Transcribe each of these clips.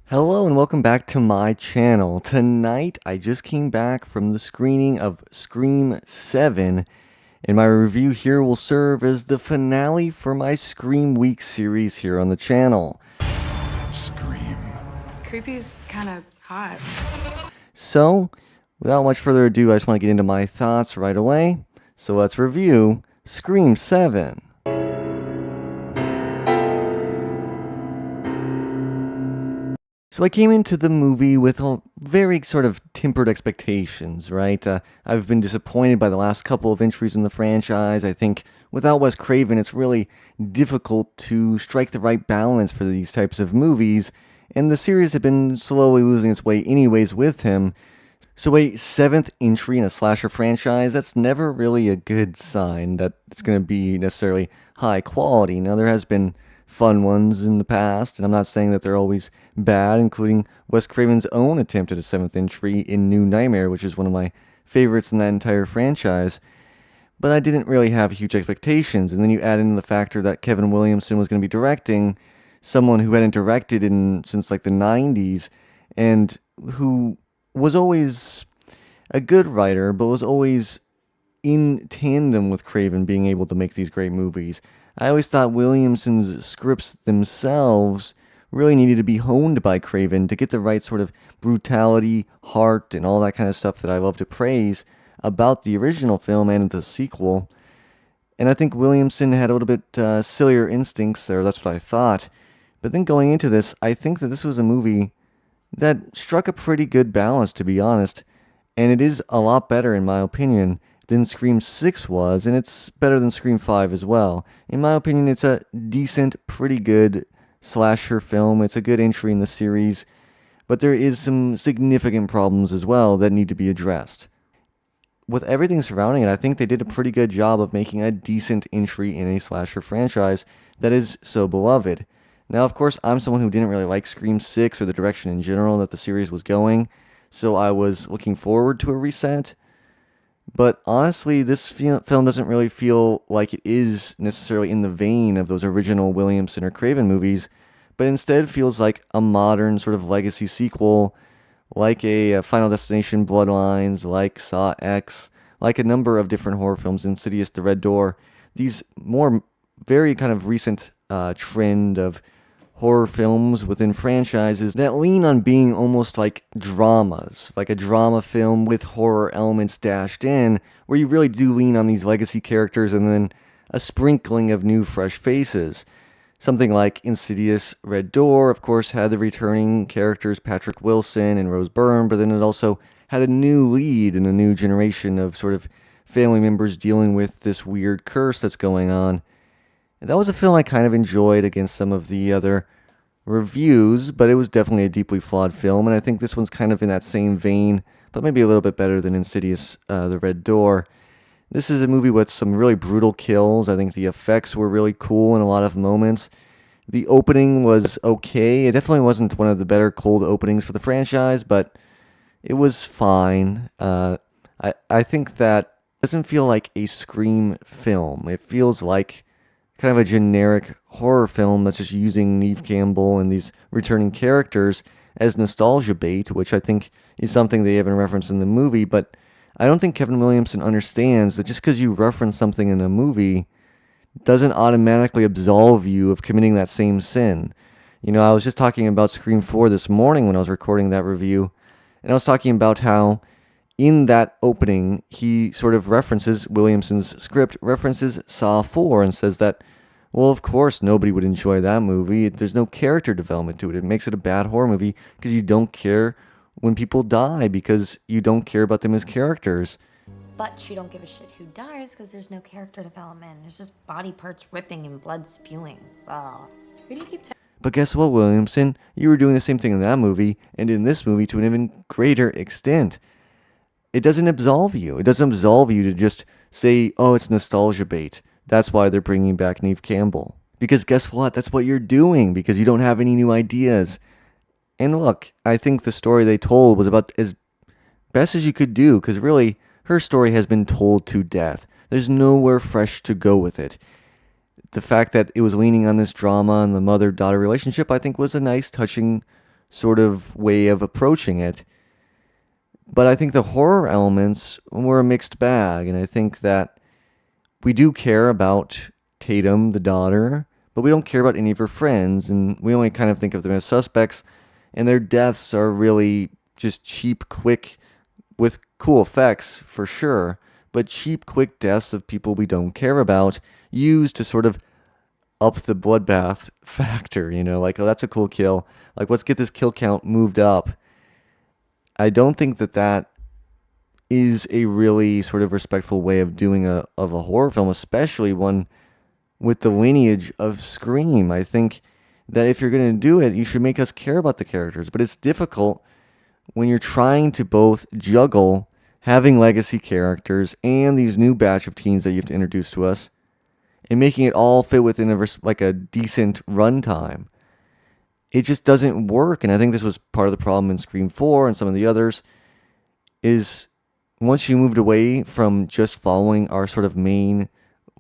Hello and welcome back to my channel. Tonight, I just came back from the screening of Scream 7, and my review here will serve as the finale for my Scream Week series here on the channel. Scream. Creepy's kind of hot. So, without much further ado, I just want to get into my thoughts right away. So let's review Scream 7. So I came into the movie with a very sort of tempered expectations, right? I've been disappointed by the last couple of entries in the franchise. I think without Wes Craven, it's really difficult to strike the right balance for these types of movies, and the series had been slowly losing its way anyways with him. So a seventh entry in a slasher franchise, that's never really a good sign that it's going to be necessarily high quality. Now, there has been fun ones in the past, and I'm not saying that they're always bad, including Wes Craven's own attempt at a seventh entry in New Nightmare, which is one of my favorites in that entire franchise. But I didn't really have huge expectations, and then you add in the factor that Kevin Williamson was going to be directing someone who hadn't directed since like the 90s, and who was always a good writer, but was always in tandem with Craven being able to make these great movies. I always thought Williamson's scripts themselves really needed to be honed by Craven to get the right sort of brutality, heart, and all that kind of stuff that I love to praise about the original film and the sequel. And I think Williamson had a little bit sillier instincts, or that's what I thought. But then going into this, I think that this was a movie that struck a pretty good balance, to be honest. And it is a lot better, in my opinion, than Scream 6 was, and it's better than Scream 5 as well. In my opinion, it's a decent, pretty good slasher film. It's a good entry in the series, but there is some significant problems as well that need to be addressed. With everything surrounding it, I think they did a pretty good job of making a decent entry in a slasher franchise that is so beloved. Now, of course, I'm someone who didn't really like Scream 6 or the direction in general that the series was going, so I was looking forward to a reset. But honestly, this film doesn't really feel like it is necessarily in the vein of those original Williamson or Craven movies, but instead feels like a modern sort of legacy sequel, like a Final Destination Bloodlines, like Saw X, like a number of different horror films, Insidious, The Red Door. These more very kind of recent trend of horror films within franchises that lean on being almost like dramas, like a drama film with horror elements dashed in, where you really do lean on these legacy characters and then a sprinkling of new, fresh faces. Something like Insidious Red Door, of course, had the returning characters Patrick Wilson and Rose Byrne, but then it also had a new lead and a new generation of sort of family members dealing with this weird curse that's going on. And that was a film I kind of enjoyed against some of the other reviews, but it was definitely a deeply flawed film, and I think this one's kind of in that same vein, but maybe a little bit better than Insidious, The Red Door. This is a movie with some really brutal kills. I think the effects were really cool in a lot of moments. The opening was okay. It definitely wasn't one of the better cold openings for the franchise, but it was fine. I think that doesn't feel like a Scream film. It feels like kind of a generic horror film that's just using Neve Campbell and these returning characters as nostalgia bait, which I think is something they even reference in the movie. But I don't think Kevin Williamson understands that just because you reference something in a movie doesn't automatically absolve you of committing that same sin. You know, I was just talking about Scream 4 this morning when I was recording that review, and I was talking about how in that opening, he sort of references Williamson's script, references Saw 4, and says that, well, of course, nobody would enjoy that movie. There's no character development to it. It makes it a bad horror movie because you don't care when people die because you don't care about them as characters. But you don't give a shit who dies because there's no character development. There's just body parts ripping and blood spewing. Ugh. Who do you keep But guess what, Williamson? You were doing the same thing in that movie, and in this movie to an even greater extent. It doesn't absolve you. It doesn't absolve you to just say, oh, it's nostalgia bait. That's why they're bringing back Neve Campbell. Because guess what? That's what you're doing because you don't have any new ideas. And look, I think the story they told was about as best as you could do because really, her story has been told to death. There's nowhere fresh to go with it. The fact that it was leaning on this drama and the mother-daughter relationship, I think, was a nice, touching sort of way of approaching it. But I think the horror elements were a mixed bag, and I think that we do care about Tatum, the daughter, but we don't care about any of her friends, and we only kind of think of them as suspects, and their deaths are really just cheap, quick, with cool effects for sure, but cheap, quick deaths of people we don't care about, used to sort of up the bloodbath factor, like, oh, that's a cool kill. Like, let's get this kill count moved up. I don't think that is a really sort of respectful way of doing a horror film, especially one with the lineage of Scream. I think that if you're going to do it, you should make us care about the characters. But it's difficult when you're trying to both juggle having legacy characters and these new batch of teens that you have to introduce to us, and making it all fit within a decent runtime. It just doesn't work, and I think this was part of the problem in Scream 4 and some of the others, is once you moved away from just following our sort of main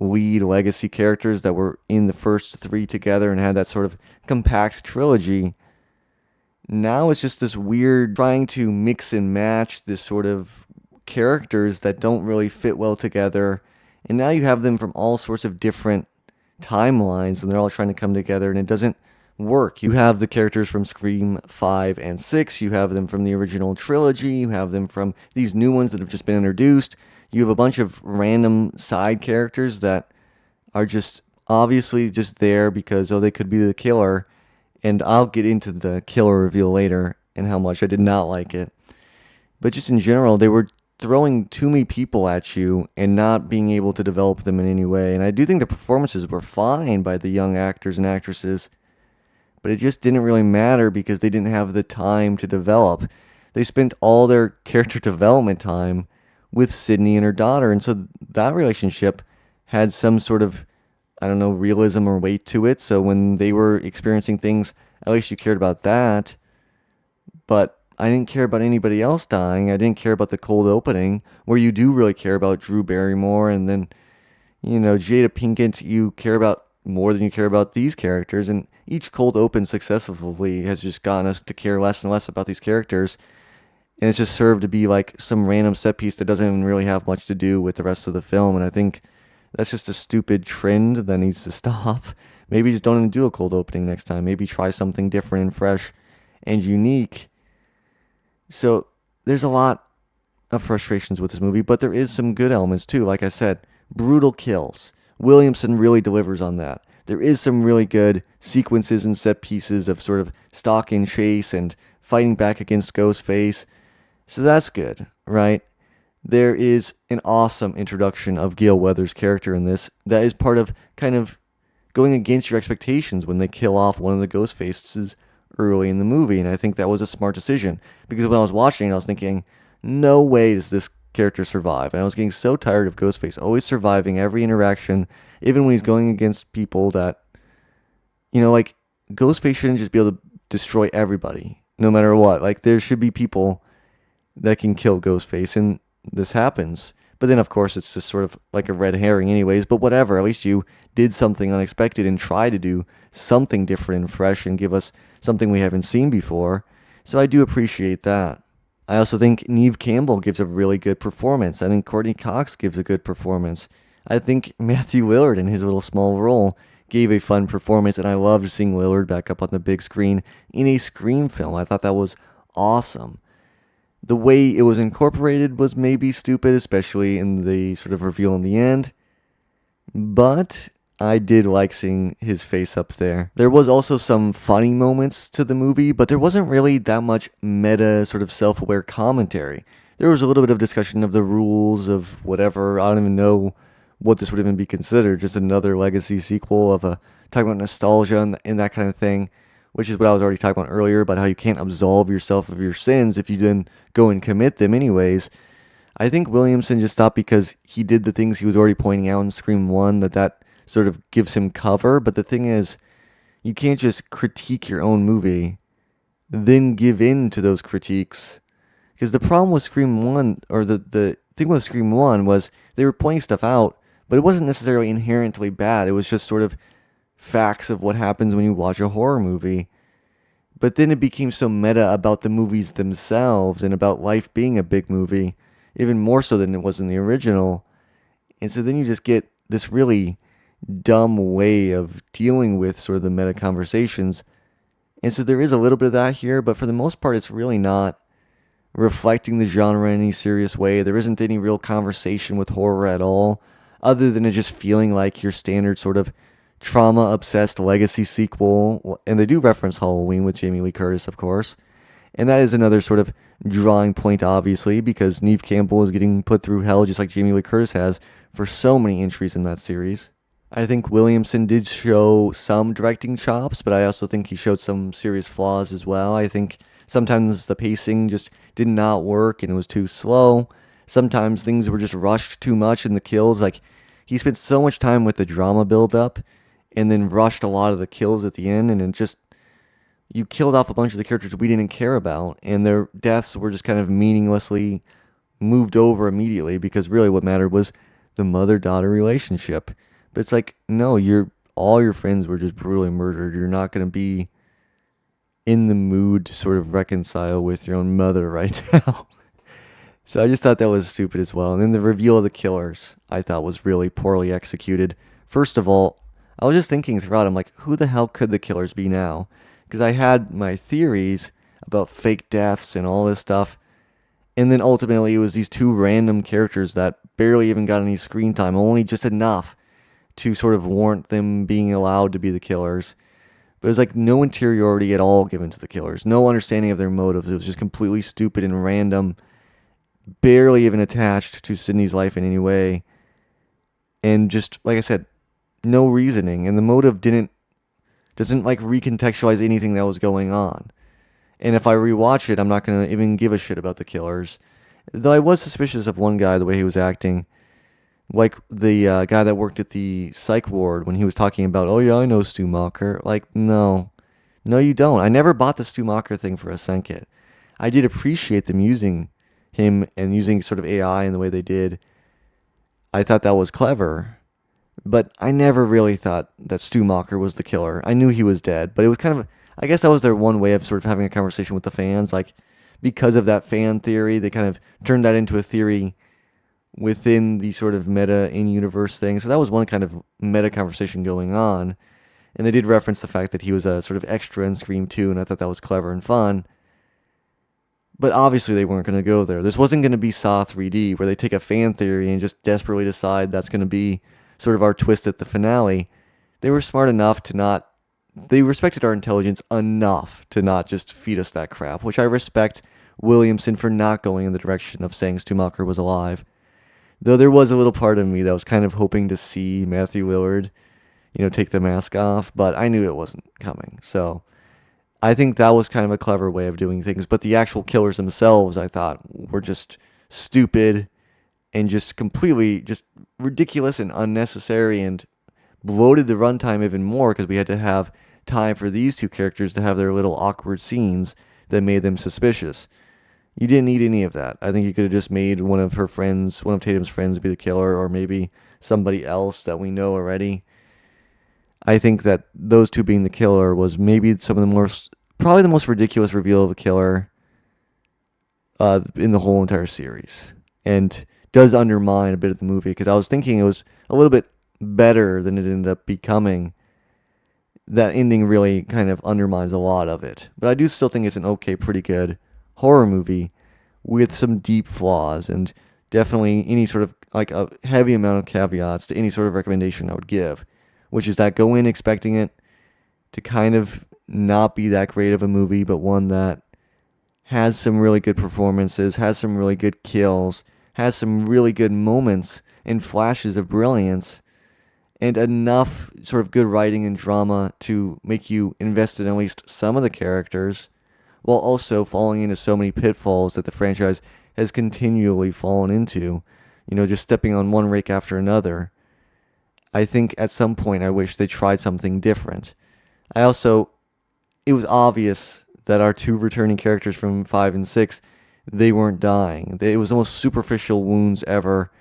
lead legacy characters that were in the first three together and had that sort of compact trilogy, now it's just this weird trying to mix and match this sort of characters that don't really fit well together, and now you have them from all sorts of different timelines, and they're all trying to come together, and it doesn't work. You have the characters from Scream 5 and 6, you have them from the original trilogy, you have them from these new ones that have just been introduced, you have a bunch of random side characters that are just obviously just there because, oh, they could be the killer, and I'll get into the killer reveal later and how much I did not like it. But just in general, they were throwing too many people at you and not being able to develop them in any way. And I do think the performances were fine by the young actors and actresses, but it just didn't really matter because they didn't have the time to develop. They spent all their character development time with Sydney and her daughter, and so that relationship had some sort of, I don't know, realism or weight to it. So when they were experiencing things, at least you cared about that. But I didn't care about anybody else dying. I didn't care about the cold opening, where you do really care about Drew Barrymore, and then, Jada Pinkett, you care about more than you care about these characters, and each cold open successively has just gotten us to care less and less about these characters, and it's just served to be like some random set piece that doesn't even really have much to do with the rest of the film, and I think that's just a stupid trend that needs to stop. Maybe just don't even do a cold opening next time. Maybe try something different and fresh and unique. So there's a lot of frustrations with this movie, but there is some good elements too. Like I said, brutal kills. Williamson really delivers on that. There is some really good sequences and set pieces of sort of stalk and chase and fighting back against Ghostface. So that's good, right? There is an awesome introduction of Gale Weathers' character in this that is part of kind of going against your expectations when they kill off one of the Ghostfaces early in the movie, and I think that was a smart decision, because when I was watching, I was thinking, no way does this character survive, and I was getting so tired of Ghostface always surviving every interaction, even when he's going against people that, like, Ghostface shouldn't just be able to destroy everybody, no matter what. Like, there should be people that can kill Ghostface, and this happens. But then, of course, it's just sort of like a red herring anyways, but whatever. At least you did something unexpected and try to do something different and fresh and give us something we haven't seen before. So I do appreciate that. I also think Neve Campbell gives a really good performance. I think Courtney Cox gives a good performance. I think Matthew Lillard in his little small role gave a fun performance, and I loved seeing Lillard back up on the big screen in a Scream film. I thought that was awesome. The way it was incorporated was maybe stupid, especially in the sort of reveal in the end. But I did like seeing his face up there. There was also some funny moments to the movie, but there wasn't really that much meta sort of self-aware commentary. There was a little bit of discussion of the rules of whatever. I don't even know what this would even be considered. Just another legacy sequel of talking about nostalgia and that kind of thing, which is what I was already talking about earlier, about how you can't absolve yourself of your sins if you then go and commit them anyways. I think Williamson just thought because he did the things he was already pointing out in Scream 1 that sort of gives him cover. But the thing is, you can't just critique your own movie, then give in to those critiques. Because the problem with Scream 1, or the thing with Scream 1 was they were pointing stuff out, but it wasn't necessarily inherently bad. It was just sort of facts of what happens when you watch a horror movie. But then it became so meta about the movies themselves and about life being a big movie, even more so than it was in the original. And so then you just get this really dumb way of dealing with sort of the meta conversations. And so there is a little bit of that here, but for the most part, it's really not reflecting the genre in any serious way. There isn't any real conversation with horror at all, other than it just feeling like your standard sort of trauma obsessed legacy sequel. And they do reference Halloween with Jamie Lee Curtis, of course. And that is another sort of drawing point, obviously, because Neve Campbell is getting put through hell just like Jamie Lee Curtis has for so many entries in that series. I think Williamson did show some directing chops, but I also think he showed some serious flaws as well. I think sometimes the pacing just did not work and it was too slow. Sometimes things were just rushed too much in the kills. Like, he spent so much time with the drama build-up and then rushed a lot of the kills at the end, and it just, you killed off a bunch of the characters we didn't care about, and their deaths were just kind of meaninglessly moved over immediately, because really what mattered was the mother-daughter relationship. But it's like, no, all your friends were just brutally murdered. You're not going to be in the mood to sort of reconcile with your own mother right now. So I just thought that was stupid as well. And then the reveal of the killers, I thought was really poorly executed. First of all, I was just thinking throughout, I'm like, who the hell could the killers be now? Because I had my theories about fake deaths and all this stuff. And then ultimately it was these two random characters that barely even got any screen time, only just enough to sort of warrant them being allowed to be the killers. But it was like no interiority at all given to the killers, no understanding of their motives. It was just completely stupid and random, barely even attached to Sydney's life in any way. And just, like I said, no reasoning. And the motive doesn't like recontextualize anything that was going on. And if I rewatch it, I'm not going to even give a shit about the killers. Though I was suspicious of one guy, the way he was acting. Like the guy that worked at the psych ward when he was talking about, oh yeah, I know Stu Macher. Like, no. No, you don't. I never bought the Stu Macher thing for a second. I did appreciate them using him and using sort of AI in the way they did. I thought that was clever. But I never really thought that Stu Macher was the killer. I knew he was dead, but it was kind of, I guess that was their one way of sort of having a conversation with the fans. Like, because of that fan theory, they kind of turned that into a theory within the sort of meta in-universe thing. So that was one kind of meta conversation going on. And they did reference the fact that he was a sort of extra in Scream 2, and I thought that was clever and fun. But obviously they weren't going to go there. This wasn't going to be Saw 3D, where they take a fan theory and just desperately decide that's going to be sort of our twist at the finale. They were smart enough to not... They respected our intelligence enough to not just feed us that crap, which I respect Williamson for not going in the direction of saying Stu Macher was alive. Though there was a little part of me that was kind of hoping to see Matthew Lillard, take the mask off, but I knew it wasn't coming. So I think that was kind of a clever way of doing things. But the actual killers themselves, I thought, were just stupid and just completely just ridiculous and unnecessary, and bloated the runtime even more because we had to have time for these two characters to have their little awkward scenes that made them suspicious. You didn't need any of that. I think you could have just made one of Tatum's friends be the killer, or maybe somebody else that we know already. I think that those two being the killer was maybe probably the most ridiculous reveal of a killer in the whole entire series. And does undermine a bit of the movie, because I was thinking it was a little bit better than it ended up becoming. That ending really kind of undermines a lot of it. But I do still think it's an pretty good horror movie with some deep flaws, and definitely any sort of like a heavy amount of caveats to any sort of recommendation I would give, which is that go in expecting it to kind of not be that great of a movie, but one that has some really good performances, has some really good kills, has some really good moments and flashes of brilliance, and enough sort of good writing and drama to make you invested in at least some of the characters, while also falling into so many pitfalls that the franchise has continually fallen into, just stepping on one rake after another. I think at some point I wish they tried something different. It was obvious that our two returning characters from 5 and 6, they weren't dying. It was the most superficial wounds ever.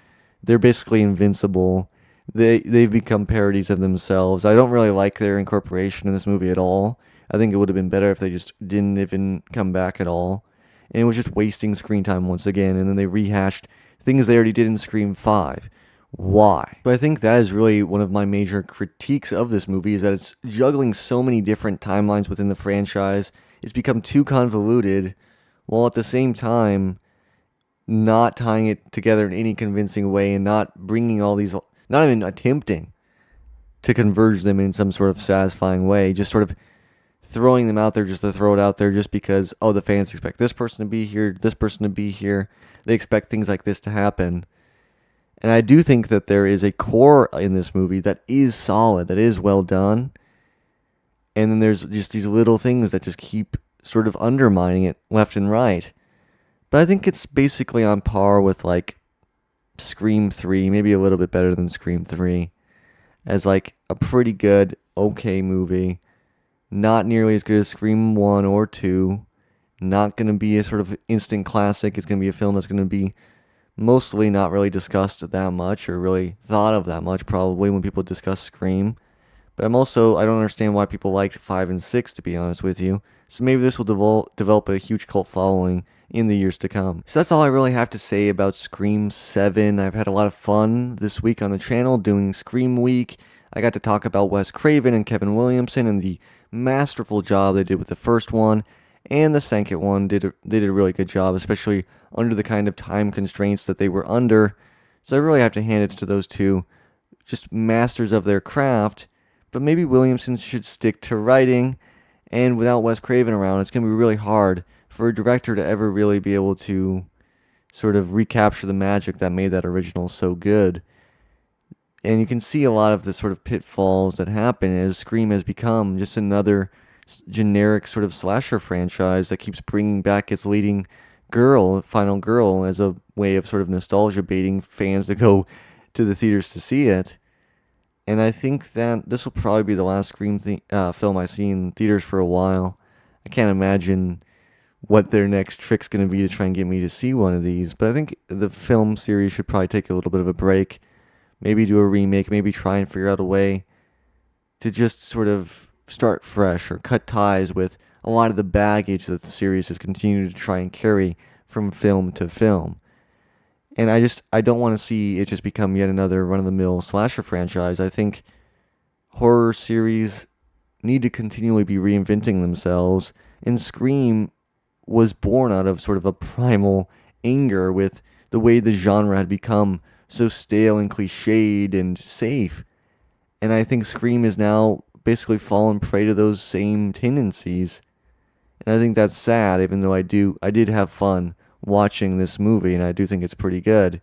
They're basically invincible. They've become parodies of themselves. I don't really like their incorporation in this movie at all. I think it would have been better if they just didn't even come back at all. And it was just wasting screen time once again. And then they rehashed things they already did in Scream 5. Why? But I think that is really one of my major critiques of this movie, is that it's juggling so many different timelines within the franchise. It's become too convoluted, while at the same time not tying it together in any convincing way, and not bringing all these, not even attempting to converge them in some sort of satisfying way, just sort of throwing them out there just to throw it out there just because, oh, the fans expect this person to be here, this person to be here. They expect things like this to happen. And I do think that there is a core in this movie that is solid, that is well done. And then there's just these little things that just keep sort of undermining it left and right. But I think it's basically on par with like Scream 3, maybe a little bit better than Scream 3, as like a pretty good, okay movie. Not nearly as good as Scream 1 or 2. Not going to be a sort of instant classic. It's going to be a film that's going to be mostly not really discussed that much, or really thought of that much probably when people discuss Scream. But I don't understand why people liked 5 and 6, to be honest with you. So maybe this will develop a huge cult following in the years to come. So that's all I really have to say about Scream 7. I've had a lot of fun this week on the channel doing Scream Week. I got to talk about Wes Craven and Kevin Williamson and the masterful job they did with the first one, and the second one they did a really good job, especially under the kind of time constraints that they were under. So I really have to hand it to those two, just masters of their craft. But maybe Williamson should stick to writing, and without Wes Craven around, it's going to be really hard for a director to ever really be able to sort of recapture the magic that made that original so good. And you can see a lot of the sort of pitfalls that happen as Scream has become just another generic sort of slasher franchise that keeps bringing back its leading girl, final girl, as a way of sort of nostalgia baiting fans to go to the theaters to see it. And I think that this will probably be the last Scream film I see in theaters for a while. I can't imagine what their next trick's going to be to try and get me to see one of these. But I think the film series should probably take a little bit of a break. Maybe do a remake, maybe try and figure out a way to just sort of start fresh or cut ties with a lot of the baggage that the series has continued to try and carry from film to film. And I don't want to see it just become yet another run-of-the-mill slasher franchise. I think horror series need to continually be reinventing themselves, and Scream was born out of sort of a primal anger with the way the genre had become so stale and cliched and safe. And I think Scream is now basically fallen prey to those same tendencies. And I think that's sad, even though I did have fun watching this movie, and I do think it's pretty good.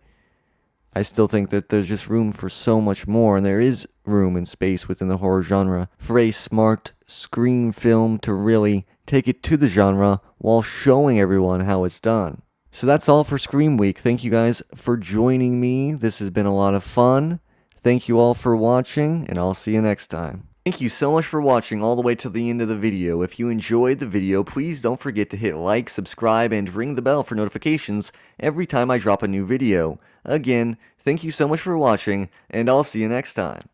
I still think that there's just room for so much more, and there is room and space within the horror genre for a smart Scream film to really take it to the genre while showing everyone how it's done. So that's all for Scream Week. Thank you guys for joining me. This has been a lot of fun. Thank you all for watching, and I'll see you next time. Thank you so much for watching all the way to the end of the video. If you enjoyed the video, please don't forget to hit like, subscribe, and ring the bell for notifications every time I drop a new video. Again, thank you so much for watching, and I'll see you next time.